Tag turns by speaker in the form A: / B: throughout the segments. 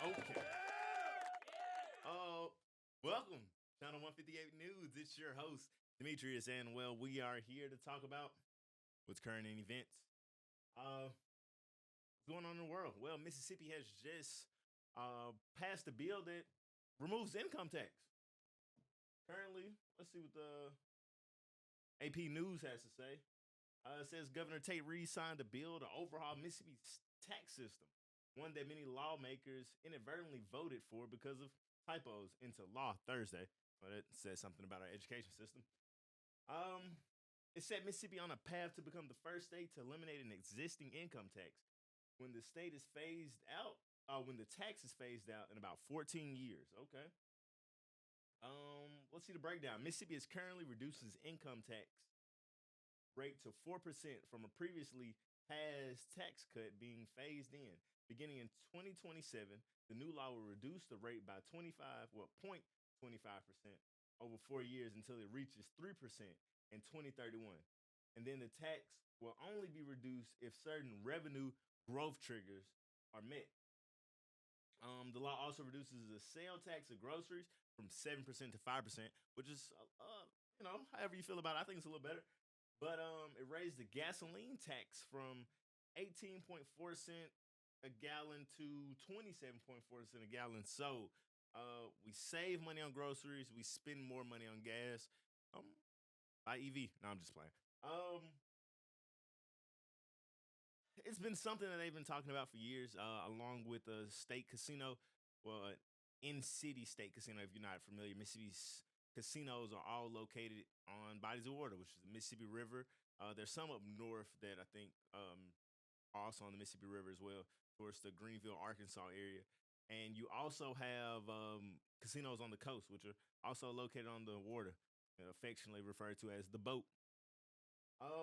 A: Okay. Uh, welcome, Channel 158 News. It's your host, Demetrius, and well, we are here to talk about what's current in events. What's going on in the world? Well, Mississippi has just passed a bill that removes income tax. Currently, let's see what the AP News has to say. It says Governor Tate Reed signed a bill to overhaul Mississippi's tax system, one that many lawmakers inadvertently voted for because of typos into law Thursday. But it says something about our education system. Um, it set Mississippi on a path to become the first state to eliminate an existing income tax when the state is phased out. When the tax is phased out in about 14 years. Okay. Let's see the breakdown. Mississippi is currently reduces income tax rate to 4% from a previously passed tax cut being phased in. Beginning in 2027, the new law will reduce the rate by 0.25% over 4 years until it reaches 3% in 2031. And then the tax will only be reduced if certain revenue growth triggers are met. The law also reduces the sale tax of groceries from 7% to 5%, which is, however you feel about it, I think it's a little better. But it raised the gasoline tax from 18.4 cents a gallon to 27.4 cents a gallon. So we save money on groceries, we spend more money on gas. Buy EV. No, I'm just playing. Um, it's been something that they've been talking about for years, along with a state casino. Well, in-city state casino, if you're not familiar. Mississippi's casinos are all located on bodies of water, which is the Mississippi River. There's some up north that I think are also on the Mississippi River as well, towards the Greenville, Arkansas area. And you also have casinos on the coast, which are also located on the water, affectionately referred to as the boat.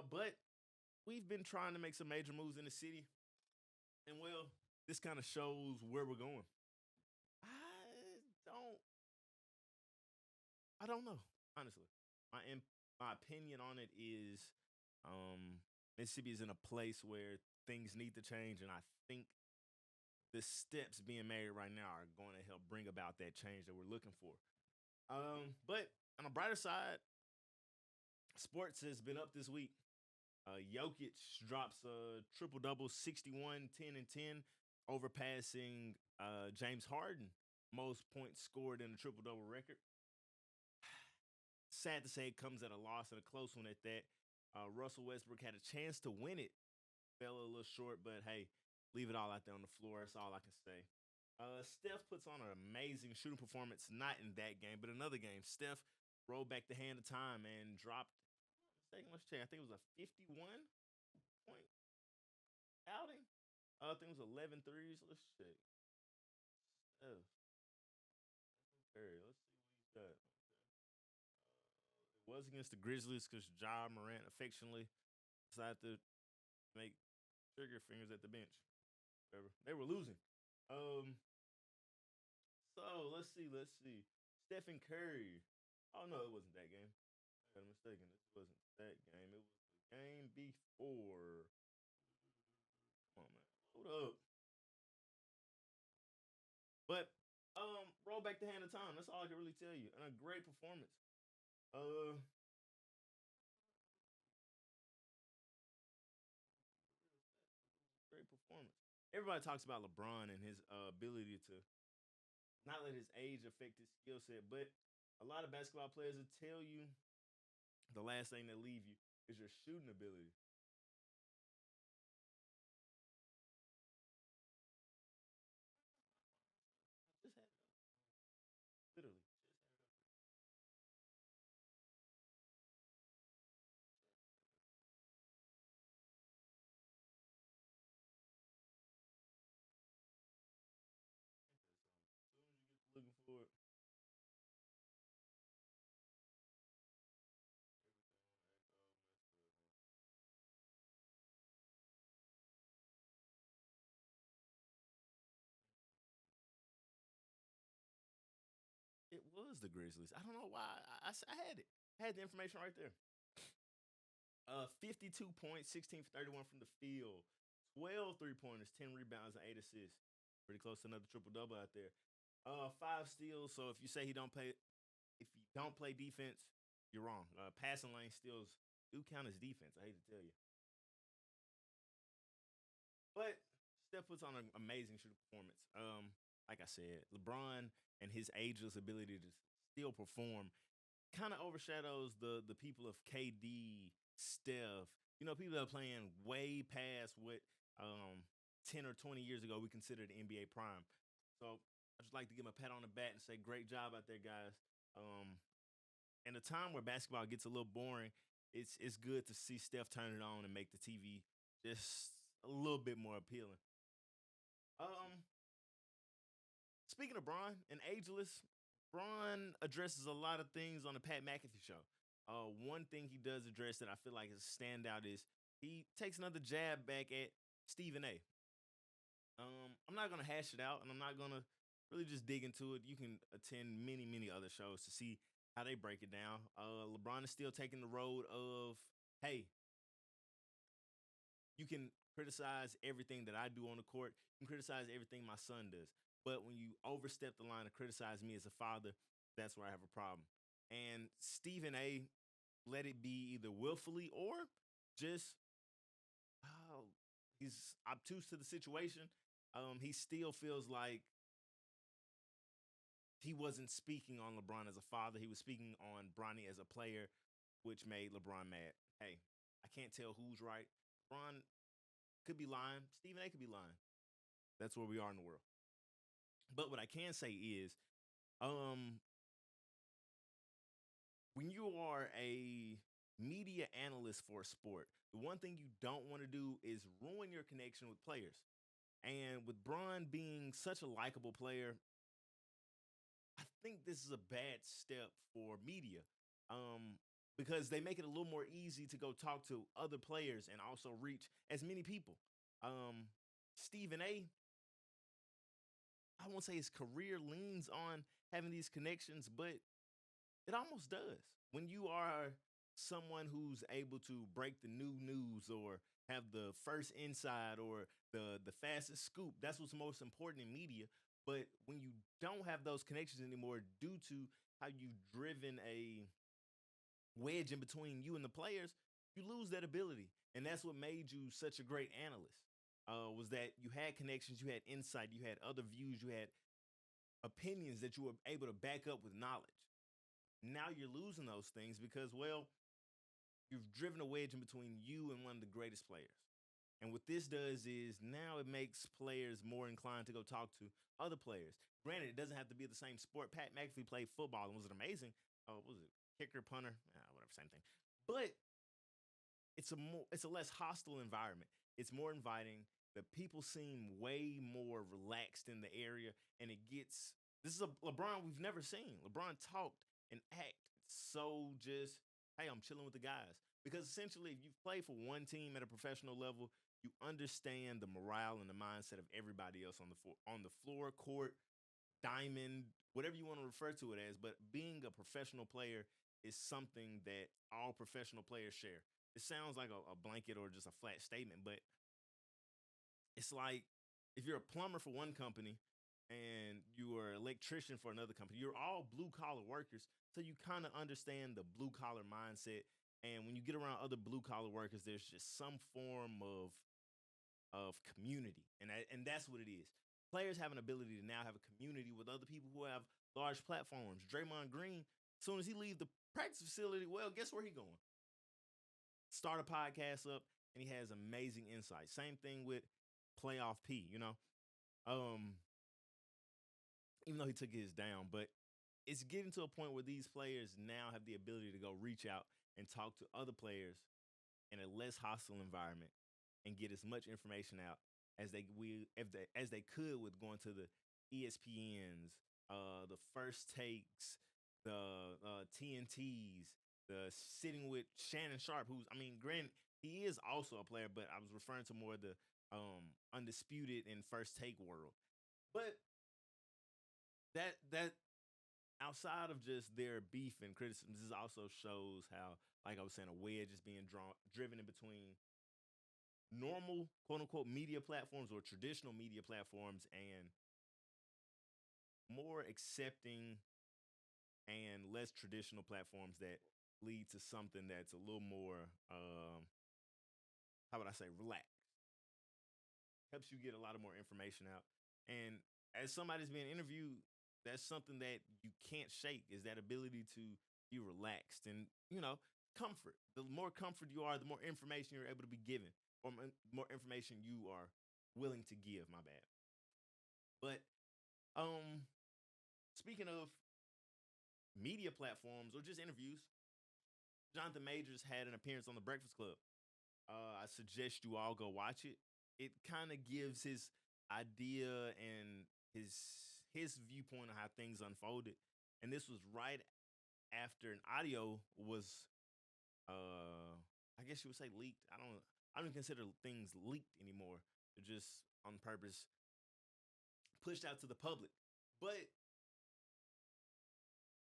A: But we've been trying to make some major moves in the city, and well, this kind of shows where we're going. I don't, I don't know, honestly. My my opinion on it is, um, Mississippi is in a place where things need to change, and I think the steps being made right now are going to help bring about that change that we're looking for. But on the brighter side, sports has been up this week. Jokic drops a triple double, 61, 10, and 10, overpassing James Harden, most points scored in a triple double record. Sad to say it comes at a loss and a close one at that. Russell Westbrook had a chance to win it, fell a little short, but hey, leave it all out there on the floor. That's all I can say. Steph puts on an amazing shooting performance, not in that game, but another game. Steph rolled back the hand of time and dropped, let's check. I think it was a 51 point outing. I think it was 11 threes. Let's check. Steph Curry. Let's see what he's got. Okay. It was against the Grizzlies because Ja Morant affectionately decided to make trigger fingers at the bench. Whatever. They were losing. Um, so let's see. Stephen Curry. Oh no, it wasn't that game. I got mistaken. This wasn't that game. It was the game before. Come on, man. Hold up. But roll back the hand of time. That's all I can really tell you. And a great performance. Uh, great performance. Everybody talks about LeBron and his ability to not let his age affect his skill set, but a lot of basketball players will tell you the last thing that leave you is your shooting ability. I just had it up. Literally. Just had it up. As soon as you get to looking for it, everything on the act all messed up. Huh? It was the Grizzlies. I don't know why. I had it. I had the information right there. 52 points, 16 for 31 from the field, 12 3 pointers, 10 rebounds, and 8 assists. pretty close to another triple double out there. 5 steals. So if you don't play defense, you're wrong. Passing lane steals do count as defense. I hate to tell you, but Steph puts on an amazing shooting performance. Like I said, LeBron and his ageless ability to still perform kind of overshadows the people of KD, Steph. You know, people that are playing way past what 10 or 20 years ago we considered the NBA prime. So I just like to give him a pat on the back and say, great job out there, guys. Um, in a time where basketball gets a little boring, it's good to see Steph turn it on and make the TV just a little bit more appealing. Um, Speaking of Braun and ageless, Braun addresses a lot of things on the Pat McAfee show. One thing he does address that I feel like is a standout is he takes another jab back at Stephen A. I'm not gonna hash it out, and I'm not gonna really just dig into it. You can attend many other shows to see how they break it down. LeBron is still taking the road of, hey, you can criticize everything that I do on the court. You can criticize everything my son does. But when you overstep the line to criticize me as a father, that's where I have a problem. And Stephen A. let it be either willfully or just oh, he's obtuse to the situation. He still feels like he wasn't speaking on LeBron as a father. He was speaking on Bronny as a player, which made LeBron mad. Hey, I can't tell who's right. LeBron could be lying. Stephen A could be lying. That's where we are in the world. But what I can say is, um, when you are a media analyst for a sport, the one thing you don't want to do is ruin your connection with players. And with Braun being such a likable player, I think this is a bad step for media. Um, because they make it a little more easy to go talk to other players and also reach as many people. Um, Stephen A, I won't say his career leans on having these connections, but it almost does. When you are someone who's able to break the new news or have the first inside or the fastest scoop, that's what's most important in media. But when you don't have those connections anymore due to how you've driven a wedge in between you and the players, you lose that ability. And that's what made you such a great analyst. Was that you had connections, you had insight, you had other views, you had opinions that you were able to back up with knowledge. Now you're losing those things because, well, you've driven a wedge in between you and one of the greatest players. And what this does is now it makes players more inclined to go talk to other players. Granted, it doesn't have to be the same sport. Pat McAfee played football and was it amazing? What was it? Kicker, punter, whatever, same thing. But it's a less hostile environment. It's more inviting. The people seem way more relaxed in the area, and it gets. This is a LeBron we've never seen. LeBron talked and act so just, hey, I'm chilling with the guys. Because essentially, if you've played for one team at a professional level, you understand the morale and the mindset of everybody else on the floor, court, diamond, whatever you want to refer to it as. But being a professional player is something that all professional players share. It sounds like a blanket or just a flat statement, but it's like if you're a plumber for one company and you are an electrician for another company, you're all blue collar workers. So you kind of understand the blue collar mindset. And when you get around other blue collar workers, there's just some form of community, and that's what it is. Players have an ability to now have a community with other people who have large platforms. Draymond Green, as soon as he leaves the practice facility, well, guess where he going? Start a podcast up, and he has amazing insight. Same thing with Playoff P. Um, even though he took his down, but it's getting to a point where these players now have the ability to go reach out and talk to other players in a less hostile environment and get as much information out as they could with going to the ESPNs, the first takes, the TNTs, the sitting with Shannon Sharp, who's I mean, granted, he is also a player, but I was referring to more the undisputed in first take world. But that outside of just their beef and criticism, this also shows how, like I was saying, a wedge is being driven in between normal quote unquote media platforms or traditional media platforms and more accepting and less traditional platforms that lead to something that's a little more how would I say relaxed, helps you get a lot of more information out. And as somebody's being interviewed, that's something that you can't shake is that ability to be relaxed and, comfort. The more comfort you are, the more information you're able to be given, or more information you are willing to give, my bad. But um speaking of media platforms or just interviews, Johnathan Majors had an appearance on the Breakfast Club. I suggest you all go watch it. It kind of gives his idea and his viewpoint on how things unfolded. And this was right after an audio was I guess you would say leaked. I don't consider things leaked anymore. They're just on purpose pushed out to the public. But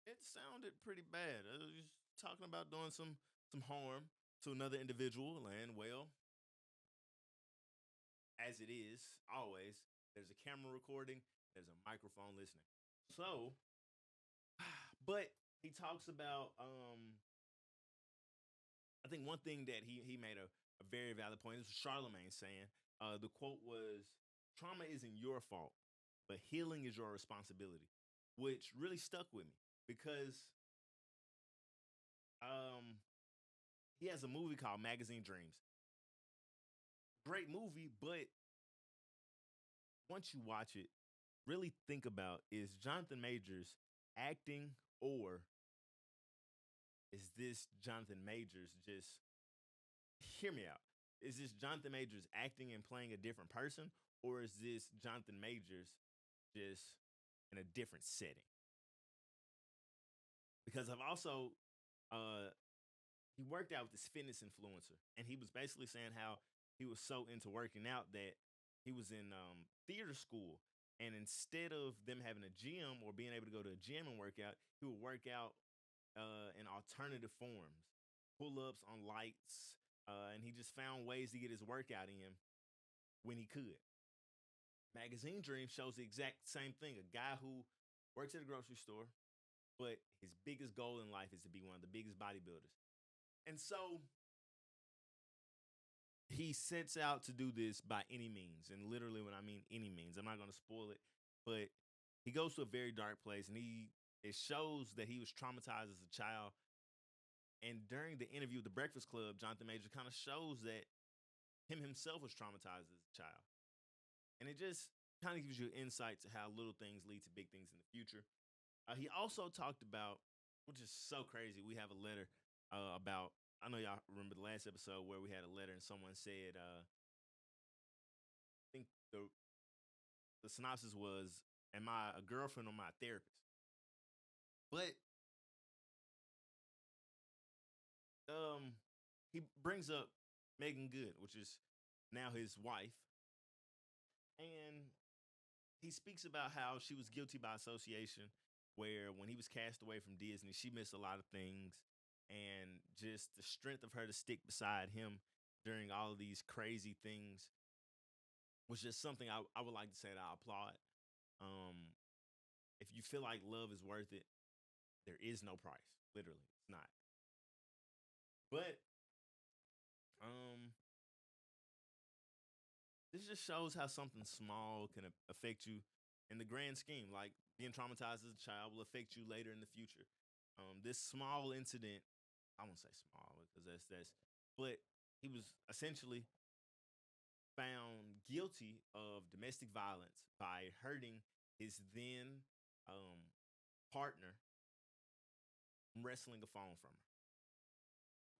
A: it sounded pretty bad. It was just talking about doing some harm to another individual, and well, as it is always, there's a camera recording, there's a microphone listening. So, but he talks about I think one thing that he made a very valid point. This was Charlemagne saying, the quote was, trauma isn't your fault, but healing is your responsibility, which really stuck with me because um he has a movie called Magazine Dreams. Great movie, but once you watch it, really think about, is Johnathan Majors acting, or is this Johnathan Majors just, hear me out? Is this Johnathan Majors acting and playing a different person, or is this Johnathan Majors just in a different setting? Because I've also uh he worked out with this fitness influencer, and he was basically saying how he was so into working out that he was in theater school, and instead of them having a gym or being able to go to a gym and work out, he would work out in alternative forms, pull-ups on lights, and he just found ways to get his workout in when he could. Magazine Dream shows the exact same thing. A guy who works at a grocery store, but his biggest goal in life is to be one of the biggest bodybuilders. And so he sets out to do this by any means. And literally, when I mean any means, I'm not going to spoil it, but he goes to a very dark place, and it shows that he was traumatized as a child. And during the interview with the Breakfast Club, Johnathan Major kind of shows that him himself was traumatized as a child. And it just kind of gives you insight to how little things lead to big things in the future. He also talked about, which is so crazy, we have a letter about, I know y'all remember the last episode where we had a letter and someone said, I think the synopsis was, am I a girlfriend or my therapist? But um, he brings up Megan Good, which is now his wife, and he speaks about how she was guilty by association, where when he was cast away from Disney, she missed a lot of things, and just the strength of her to stick beside him during all of these crazy things was just something I would like to say that I applaud. Um, if you feel like love is worth it, there is no price. Literally, it's not. But um, this just shows how something small can affect you in the grand scheme. Like being traumatized as a child will affect you later in the future. This small incident, I won't say small because that's, but he was essentially found guilty of domestic violence by hurting his then partner, wrestling a phone from her.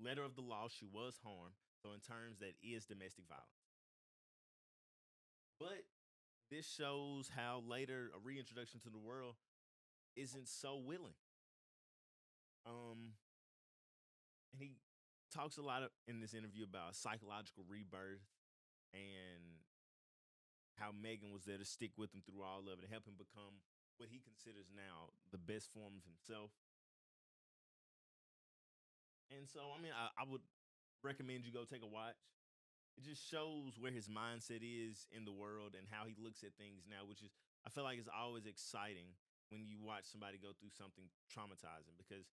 A: Letter of the law, she was harmed. So in terms, that is domestic violence. But this shows how later a reintroduction to the world isn't so willing. And he talks a lot in this interview about psychological rebirth and how Megan was there to stick with him through all of it and help him become what he considers now the best form of himself. And so, I mean, I would recommend you go take a watch. it just shows where his mindset is in the world and how he looks at things now, which is I feel like it's always exciting when you watch somebody go through something traumatizing because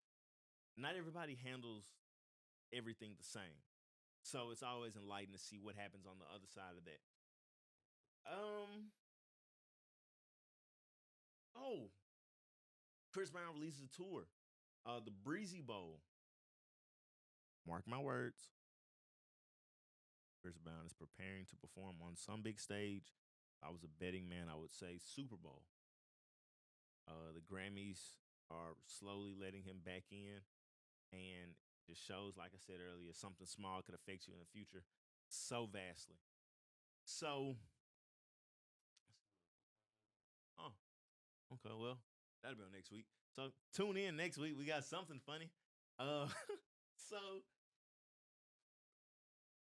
A: not everybody handles everything the same. So it's always enlightening to see what happens on the other side of that. Um. Oh, Chris Brown releases a tour. The Breezy Bowl. Mark my words. Chris Brown is preparing to perform on some big stage. If I was a betting man, I would say Super Bowl. The Grammys are slowly letting him back in, and it shows, like I said earlier, something small could affect you in the future so vastly. So, oh, okay, well, that'll be on next week. So tune in next week. We got something funny. Uh, so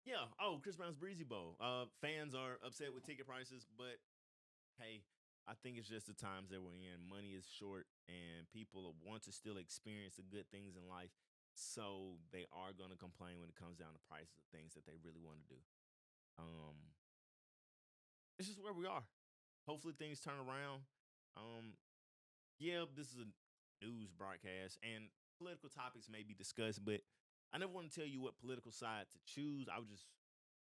A: yeah. Oh, Chris Brown's Breezy Bowl. Fans are upset with ticket prices, but hey, I think it's just the times that we're in. Money is short, and people want to still experience the good things in life. So they are going to complain when it comes down to prices of things that they really want to do. Um, it's just where we are. Hopefully things turn around. Um, yeah, this is a news broadcast, and political topics may be discussed, but I never want to tell you what political side to choose. I would just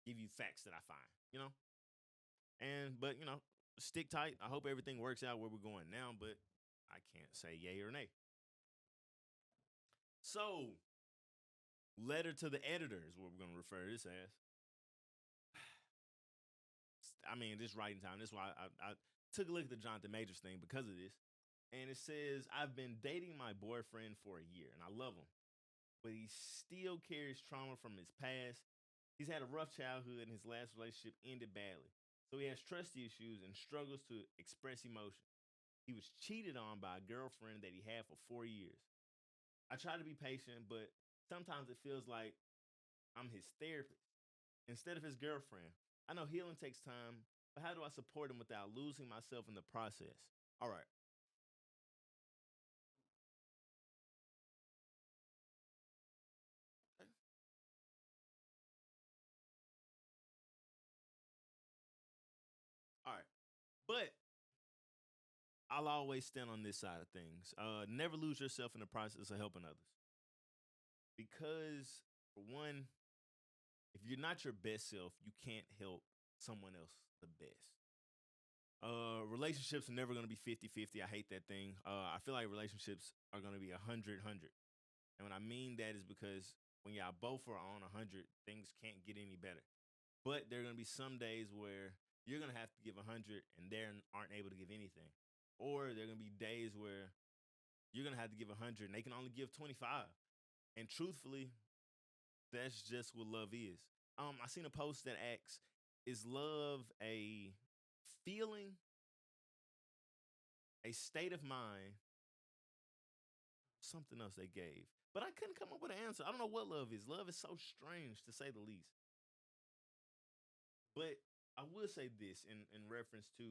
A: give you facts that I find, but stick tight. I hope everything works out where we're going now, but I can't say yay or nay. So, letter to the editor is what we're going to refer to this as. I mean, this writing time. This is why I took a look at the Johnathan Majors thing because of this. And it says, I've been dating my boyfriend for a year and I love him, but he still carries trauma from his past. He's had a rough childhood and his last relationship ended badly. So he has trust issues and struggles to express emotion. He was cheated on by a girlfriend that he had for 4 years. I try to be patient, but sometimes it feels like I'm his therapist instead of his girlfriend. I know healing takes time, but how do I support him without losing myself in the process? All right. All right. But I'll always stand on this side of things. Never lose yourself in the process of helping others. Because, for one, if you're not your best self, you can't help someone else the best. Relationships are never going to be 50-50. I hate that thing. I feel like relationships are going to be 100-100. And when I mean that is because when y'all both are on 100, things can't get any better. But there are going to be some days where you're going to have to give 100 and they aren't able to give anything. Or there are going to be days where you're going to have to give 100 and they can only give 25. And truthfully, that's just what love is. I seen a post that asks, is love a feeling, a state of mind, something else they gave? But I couldn't come up with an answer. I don't know what love is. Love is so strange to say the least. But I will say this in reference to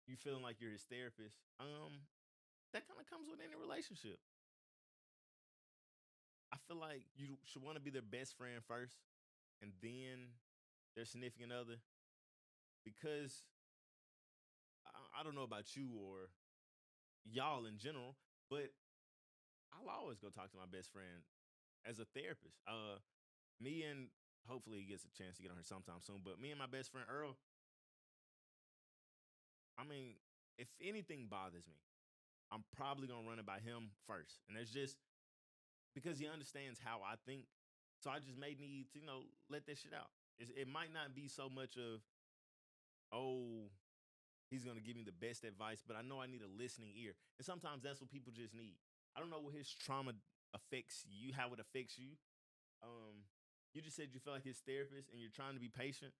A: you feeling like you're his therapist. That kind of comes with any relationship. I feel like you should want to be their best friend first and then their significant other because I don't know about you or y'all in general, but I'll always go talk to my best friend as a therapist. Me and hopefully he gets a chance to get on here sometime soon, but me and my best friend Earl, I mean, if anything bothers me, I'm probably gonna run it by him first. And that's just because he understands how I think. So I just may need to, let that shit out. It might not be so much of, oh, he's gonna give me the best advice, but I know I need a listening ear. And sometimes that's what people just need. I don't know what his trauma affects you, how it affects you. You just said you feel like his therapist and you're trying to be patient,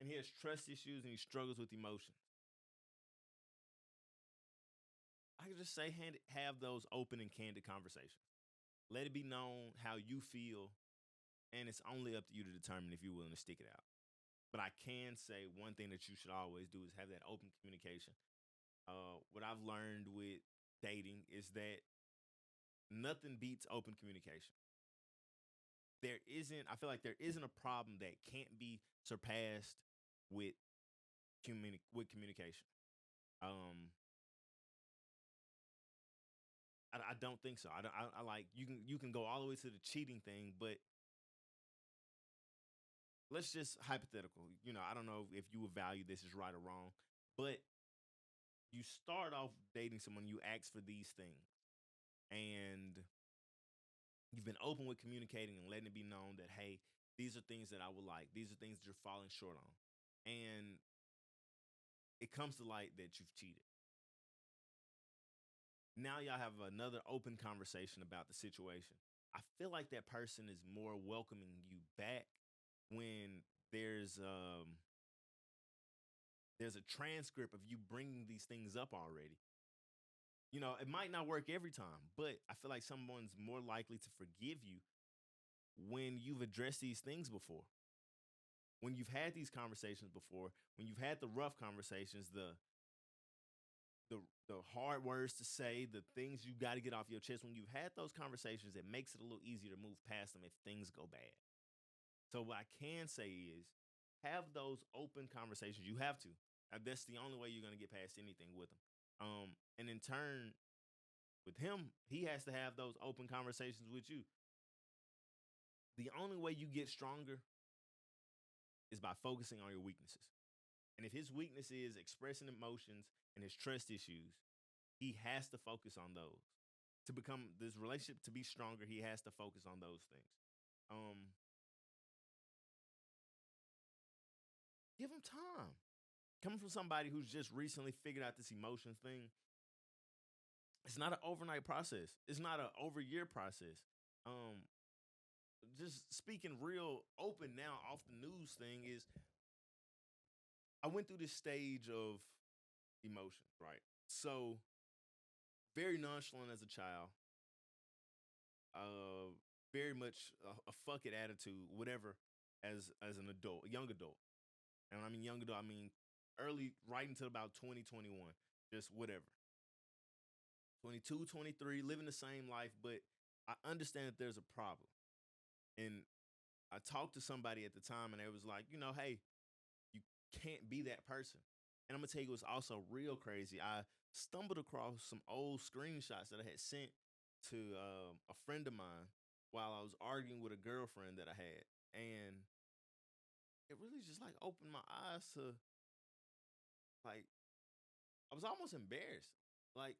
A: and he has trust issues and he struggles with emotions. I can just say have those open and candid conversations. Let it be known how you feel, and it's only up to you to determine if you're willing to stick it out. But I can say one thing that you should always do is have that open communication. What I've learned with dating is that nothing beats open communication. there isn't. I feel like there isn't a problem that can't be surpassed with with communication. Um, I don't think so. I like you can go all the way to the cheating thing, but let's just hypothetical. I don't know if you would value this as right or wrong, but you start off dating someone, you ask for these things, and you've been open with communicating and letting it be known that, hey, these are things that I would like. These are things that you're falling short on. And it comes to light that you've cheated. Now y'all have another open conversation about the situation. I feel like that person is more welcoming you back when there's a transcript of you bringing these things up already. It might not work every time, but I feel like someone's more likely to forgive you when you've addressed these things before. When you've had these conversations before, when you've had the rough conversations, the the hard words to say, the things you got to get off your chest, when you've had those conversations, it makes it a little easier to move past them if things go bad. So what I can say is have those open conversations. You have to. That's the only way you're going to get past anything with them. And in turn, with him, he has to have those open conversations with you. The only way you get stronger is by focusing on your weaknesses. And if his weakness is expressing emotions and his trust issues, he has to focus on those. To become this relationship to be stronger, he has to focus on those things. Give him time. Coming from somebody who's just recently figured out this emotions thing, it's not an overnight process. It's not an over year process. Um, just speaking real open now off the news thing is I went through this stage of emotions, right? So very nonchalant as a child, uh, very much a fuck it attitude, whatever, as an adult, a young adult. And when I mean young adult, I mean early, right until about 2021, just whatever. 22, 23, living the same life, but I understand that there's a problem. And I talked to somebody at the time and they was like, hey, you can't be that person. And I'm gonna tell you what's also real crazy. I stumbled across some old screenshots that I had sent to a friend of mine while I was arguing with a girlfriend that I had, and it really just like opened my eyes to like I was almost embarrassed, like,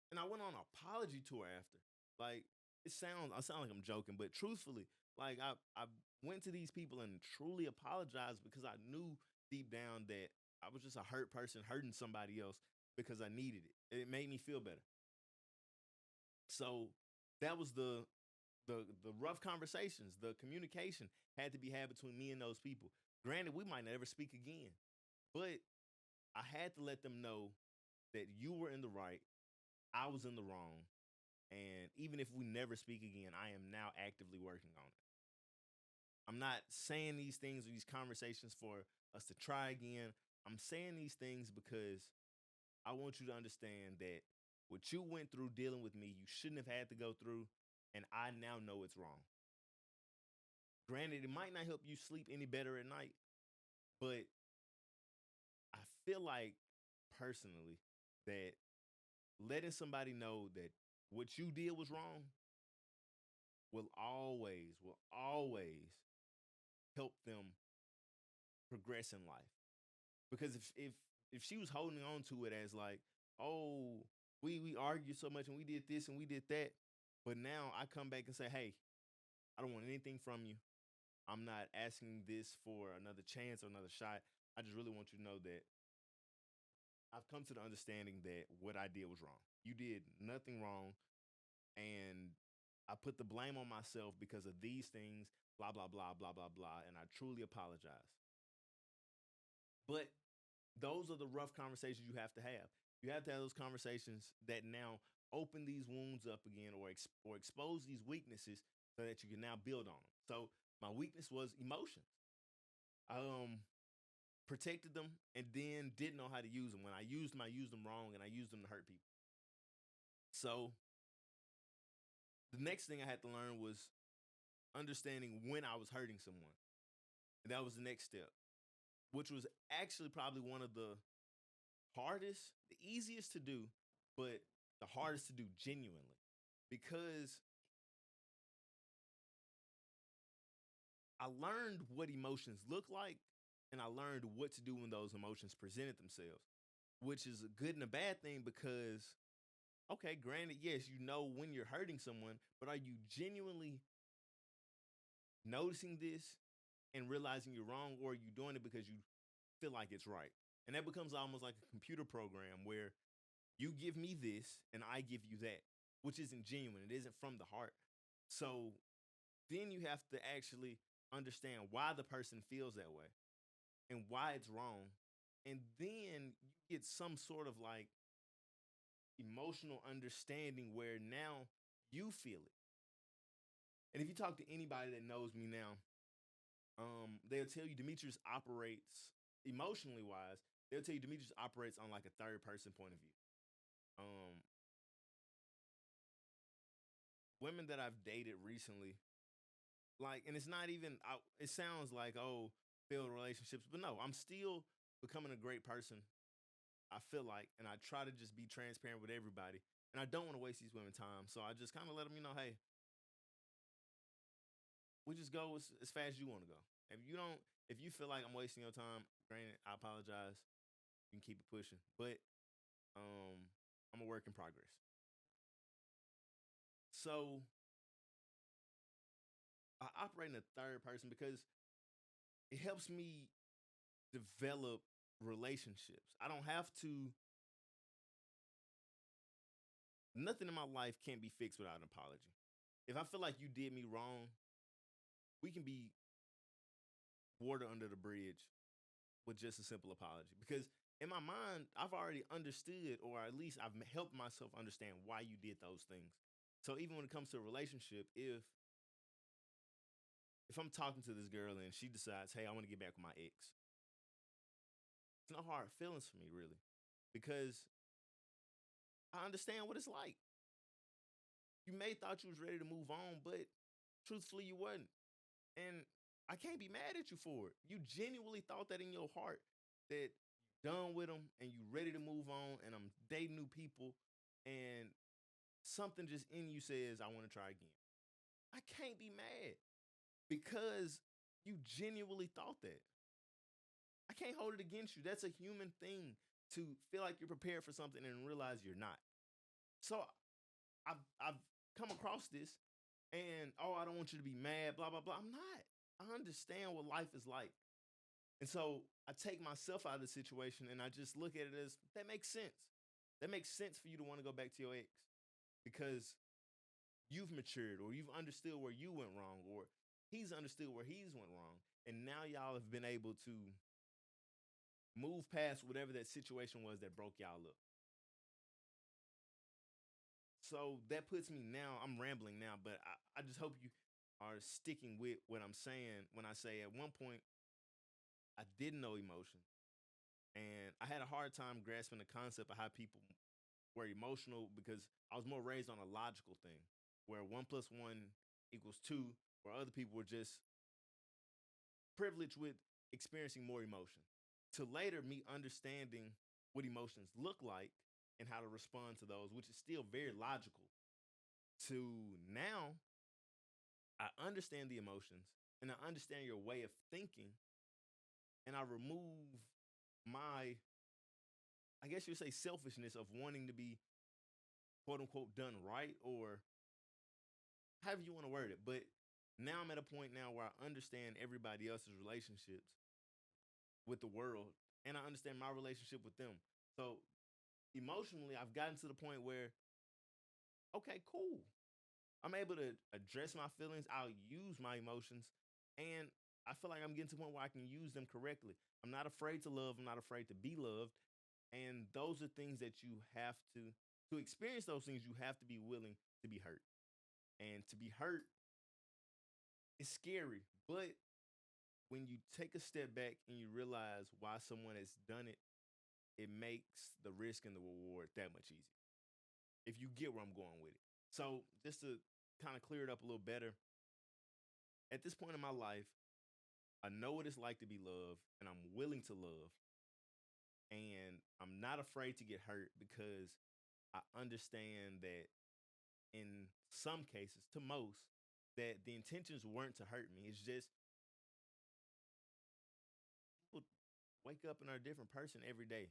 A: and I went on an apology tour after. Like I sound like I'm joking, but truthfully, like I went to these people and truly apologized because I knew deep down that I was just a hurt person hurting somebody else because I needed it. It made me feel better. So that was the rough conversations, the communication had to be had between me and those people. Granted, we might never speak again, but I had to let them know that you were in the right, I was in the wrong, and even if we never speak again, I am now actively working on it. I'm not saying these things or these conversations for us to try again. I'm saying these things because I want you to understand that what you went through dealing with me, you shouldn't have had to go through, and I now know it's wrong. Granted, it might not help you sleep any better at night, but I feel like personally that letting somebody know that what you did was wrong will always help them progress in life. Because if she was holding on to it as like, oh, we argued so much and we did this and we did that, but now I come back and say, hey, I don't want anything from you. I'm not asking this for another chance or another shot. I just really want you to know that I've come to the understanding that what I did was wrong. You did nothing wrong, and I put the blame on myself because of these things, blah, blah, blah, blah, blah, blah, and I truly apologize. But those are the rough conversations you have to have. You have to have those conversations that now open these wounds up again or expose these weaknesses so that you can now build on them. So my weakness was emotions. I protected them and then didn't know how to use them. When I used them wrong and I used them to hurt people. So The next thing I had to learn was understanding when I was hurting someone. And that was the next step, which was actually probably one of the hardest, the easiest to do, but the hardest to do genuinely. Because I learned what emotions look like and I learned what to do when those emotions presented themselves, which is a good and a bad thing because, okay, granted, yes, you know when you're hurting someone, but are you genuinely noticing this and realizing you're wrong, or are you doing it because you feel like it's right? And that becomes almost like a computer program where you give me this and I give you that, which isn't genuine. It isn't from the heart. So then you have to actually understand why the person feels that way and why it's wrong. And then you get some sort of like emotional understanding where now you feel it. And if you talk to anybody that knows me now, they'll tell you Demetrius operates emotionally wise. They'll tell you Demetrius operates on like a third person point of view. Um, Women that I've dated recently, like, and it's not even. It sounds like failed relationships, but no, I'm still becoming a great person. I feel like, and I try to just be transparent with everybody, and I don't want to waste these women time, so I just kind of let them, hey, we just go as fast as you want to go. If you don't, if you feel like I'm wasting your time, granted, I apologize. You can keep it pushing, but um, I'm a work in progress. So I operate in a third person because it helps me develop relationships. I don't have to. Nothing in my life can't be fixed without an apology. If I feel like you did me wrong, we can be water under the bridge with just a simple apology. Because in my mind, I've already understood, or at least I've helped myself understand why you did those things. So even when it comes to a relationship, if I'm talking to this girl and she decides, hey, I want to get back with my ex, it's no hard feelings for me really, because I understand what it's like. You may thought you was ready to move on, but truthfully, you wasn't. And I can't be mad at you for it. You genuinely thought that in your heart that you're done with them and you ready to move on and I'm dating new people and something just in you says, I want to try again. I can't be mad because you genuinely thought that. I can't hold it against you. That's a human thing to feel like you're prepared for something and realize you're not. So I've come across this and I don't want you to be mad, blah, blah, blah. I'm not. I understand what life is like. And so I take myself out of the situation and I just look at it as that makes sense. That makes sense for you to want to go back to your ex because you've matured or you've understood where you went wrong or he's understood where he's went wrong. And now y'all have been able to move past whatever that situation was that broke y'all up. So that puts me now, I'm rambling now, but I just hope you are sticking with what I'm saying when I say at one point I didn't know emotion. And I had a hard time grasping the concept of how people were emotional because I was more raised on a logical thing where 1 + 1 = 2, where other people were just privileged with experiencing more emotion. To later me understanding what emotions look like and how to respond to those, which is still very logical. To now, I understand the emotions and I understand your way of thinking, and I remove my, I guess you'd say, selfishness of wanting to be quote unquote done right or however you want to word it. But now I'm at a point now where I understand everybody else's relationships with the world and I understand my relationship with them. So emotionally, I've gotten to the point where, okay, cool. I'm able to address my feelings. I'll use my emotions. And I feel like I'm getting to the point where I can use them correctly. I'm not afraid to love. I'm not afraid to be loved. And those are things that you have to experience those things, you have to be willing to be hurt. And to be hurt is scary. But when you take a step back and you realize why someone has done it, it makes the risk and the reward that much easier. If you get where I'm going with it. So just to kind of clear it up a little better. At this point in my life, I know what it's like to be loved, and I'm willing to love, and I'm not afraid to get hurt because I understand that in some cases, to most, that the intentions weren't to hurt me. It's just people wake up and are a different person every day.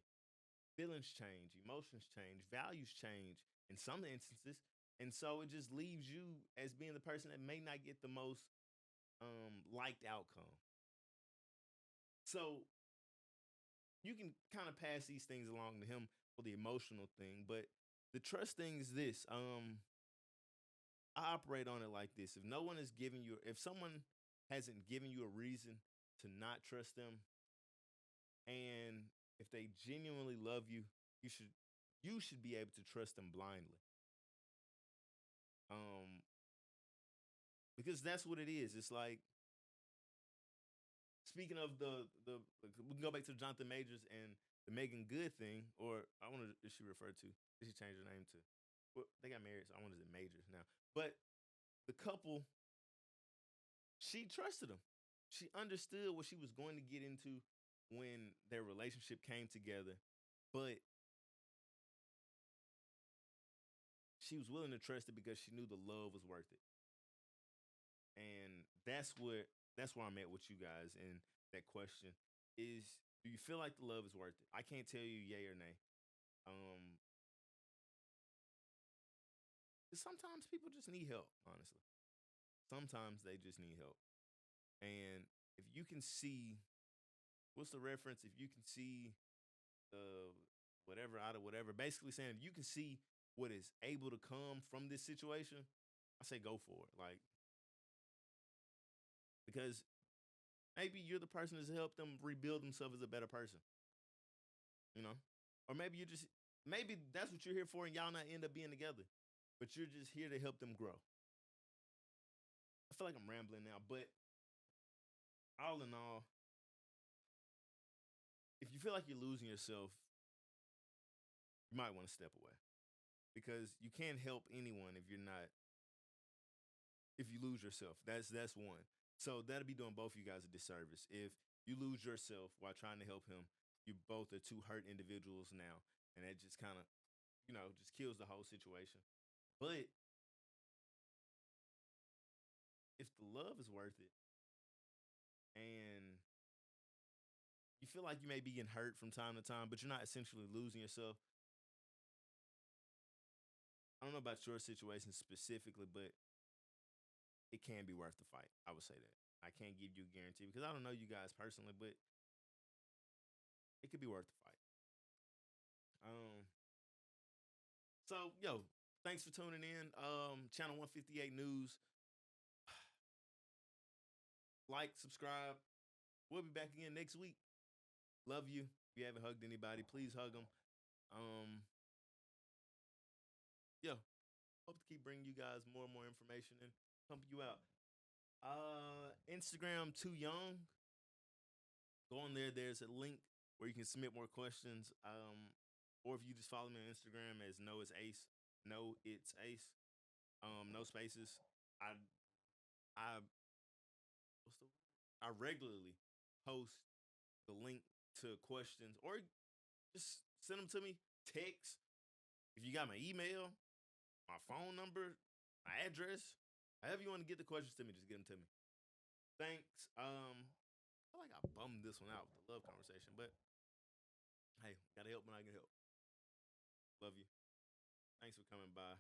A: Feelings change, emotions change, values change in some instances. And so it just leaves you as being the person that may not get the most liked outcome. So you can kind of pass these things along to him for the emotional thing, but the trust thing is this. I operate on it like this. If no one is giving you, if someone hasn't given you a reason to not trust them, and if they genuinely love you, you should you should be able to trust them blindly. Um, because that's what it is. It's like speaking of we can go back to Johnathan Majors and the Megan Good thing, or I wanted is she referred to? Did she change her name to? Well, they got married, so I wanted it Majors now. But the couple, she trusted him. She understood what she was going to get into when their relationship came together, but she was willing to trust it because she knew the love was worth it. And that's where I'm at with you guys. And that question is, do you feel like the love is worth it? I can't tell you yay or nay. Um, 'Cause sometimes people just need help, honestly. Sometimes they just need help. And if you can see, what's the reference? If you can see the whatever out of whatever, basically saying if you can see what is able to come from this situation, I say go for it. Like, because maybe you're the person that's helped them rebuild themselves as a better person, you know? Or maybe you just maybe that's what you're here for and y'all not end up being together. But you're just here to help them grow. I feel like I'm rambling now, but all in all, if you feel like you're losing yourself, you might want to step away. Because you can't help anyone if you're not if you lose yourself. That's one. So that'll be doing both of you guys a disservice. If you lose yourself while trying to help him, you both are two hurt individuals now. And that just kind of, just kills the whole situation. But if the love is worth it and you feel like you may be getting hurt from time to time, but you're not essentially losing yourself. I don't know about your situation specifically, but it can be worth the fight. I would say that. I can't give you a guarantee because I don't know you guys personally, but it could be worth the fight. Um, yo, thanks for tuning in. Channel 158 News. Like, subscribe. We'll be back again next week. Love you. If you haven't hugged anybody, please hug them. Yeah, hope to keep bringing you guys more and more information and pumping you out. Instagram Too Young. Go on there. There's a link where you can submit more questions. Or if you just follow me on Instagram as No It's Ace. No It's Ace. No spaces. I I what's the I regularly post the link to questions or just send them to me. Text. If you got my email, my phone number, my address, however you want to get the questions to me, just get them to me. Thanks. I feel like I bummed this one out with the love conversation, but hey, gotta help when I can help. Love you. Thanks for coming by.